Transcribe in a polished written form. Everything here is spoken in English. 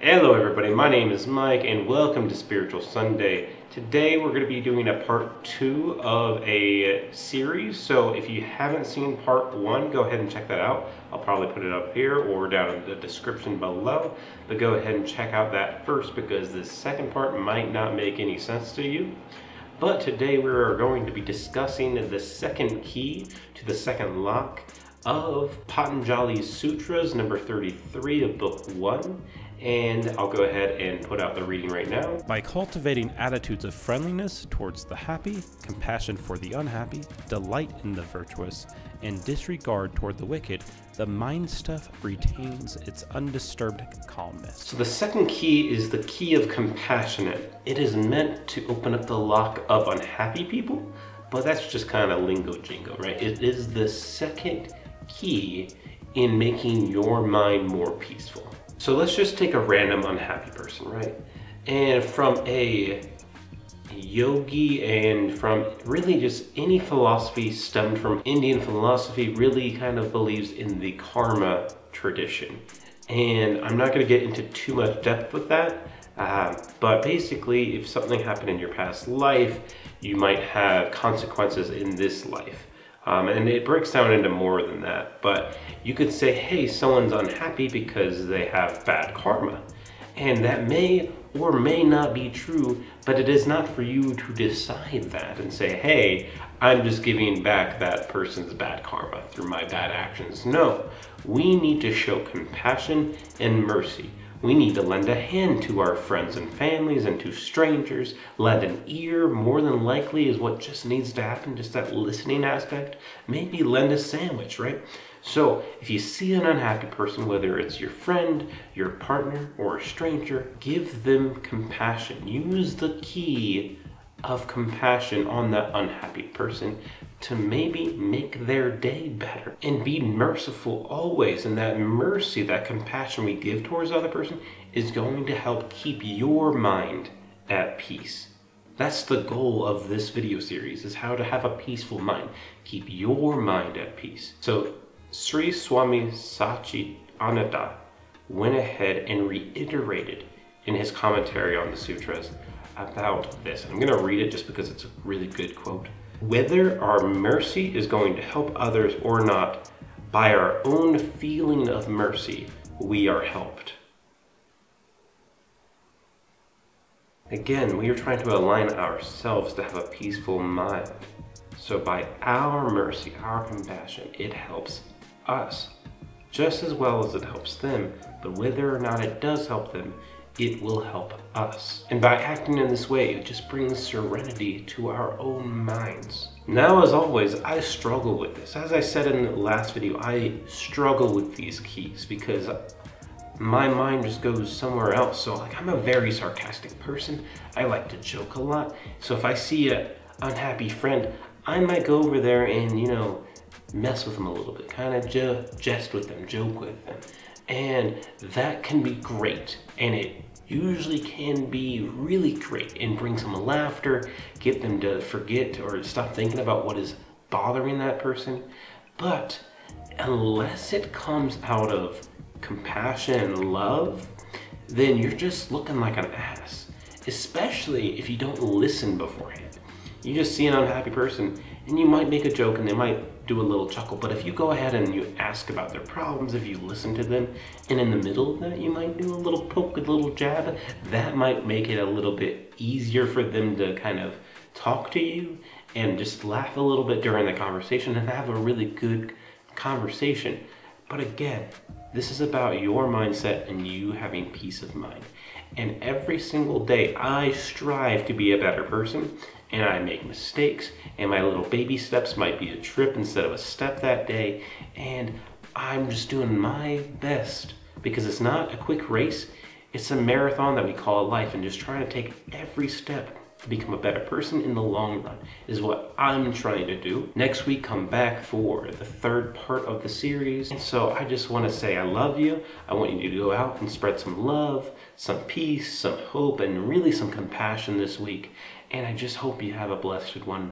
Hello everybody, my name is Mike and welcome to Spiritual Sunday. Today we're going to be doing a part 2 of a series, so if you haven't seen part 1, go ahead and check that out. I'll probably put it up here or down in the description below, but go ahead and check out that first because the second part might not make any sense to you. But today we are going to be discussing the second key to the second lock of Patanjali's Sutras, number 33 of book 1. And I'll go ahead and put out the reading right now. By cultivating attitudes of friendliness towards the happy, compassion for the unhappy, delight in the virtuous, and disregard toward the wicked, the mind stuff retains its undisturbed calmness. So the second key is the key of compassionate. It is meant to open up the lock of unhappy people, but that's just kind of lingo jingo, right? It is the second key in making your mind more peaceful. So let's just take a random unhappy person, right? And from a yogi and from really just any philosophy stemmed from Indian philosophy, really kind of believes in the karma tradition. And I'm not going to get into too much depth with that, but basically if something happened in your past life, you might have consequences in this life. And it breaks down into more than that, but you could say, hey, someone's unhappy because they have bad karma. And that may or may not be true, but it is not for you to decide that and say, hey, I'm just giving back that person's bad karma through my bad actions. No, we need to show compassion and mercy. We need to lend a hand to our friends and families and to strangers. Lend an ear, more than likely, is what just needs to happen, just that listening aspect. Maybe lend a sandwich, right? So if you see an unhappy person, whether it's your friend, your partner, or a stranger, give them compassion. Use the key of compassion on that unhappy person to maybe make their day better. And be merciful always. And that mercy, that compassion we give towards the other person is going to help keep your mind at peace. That's the goal of this video series, is how to have a peaceful mind. Keep your mind at peace. So Sri Swami Satchidananda went ahead and reiterated in his commentary on the sutras about this. I'm going to read it just because it's a really good quote. Whether our mercy is going to help others or not, by our own feeling of mercy, we are helped. Again, we are trying to align ourselves to have a peaceful mind. So by our mercy, our compassion, it helps us just as well as it helps them. But whether or not it does help them, it will help us. And by acting in this way, it just brings serenity to our own minds. Now, as always, I struggle with this. As I said in the last video, I struggle with these keys because my mind just goes somewhere else. So like, I'm a very sarcastic person. I like to joke a lot. So if I see an unhappy friend, I might go over there and, you know, mess with them a little bit, kind of jest with them, joke with them. And that can be great, and it usually can be really great and bring some laughter, get them to forget or stop thinking about what is bothering that person. But unless it comes out of compassion and love, then you're just looking like an ass, especially if you don't listen beforehand. You just see an unhappy person and you might make a joke and they might do a little chuckle, but if you go ahead and you ask about their problems, if you listen to them, and in the middle of that you might do a little poke, a little jab, that might make it a little bit easier for them to kind of talk to you and just laugh a little bit during the conversation and have a really good conversation. But again, this is about your mindset and you having peace of mind. And every single day I strive to be a better person, and I make mistakes, and my little baby steps might be a trip instead of a step that day, and I'm just doing my best because it's not a quick race, it's a marathon that we call life, and just trying to take every step to become a better person in the long run is what I'm trying to do. Next week, come back for the third part of the series. And so I just want to say I love you. I want you to go out and spread some love, some peace, some hope, and really some compassion this week. And I just hope you have a blessed one.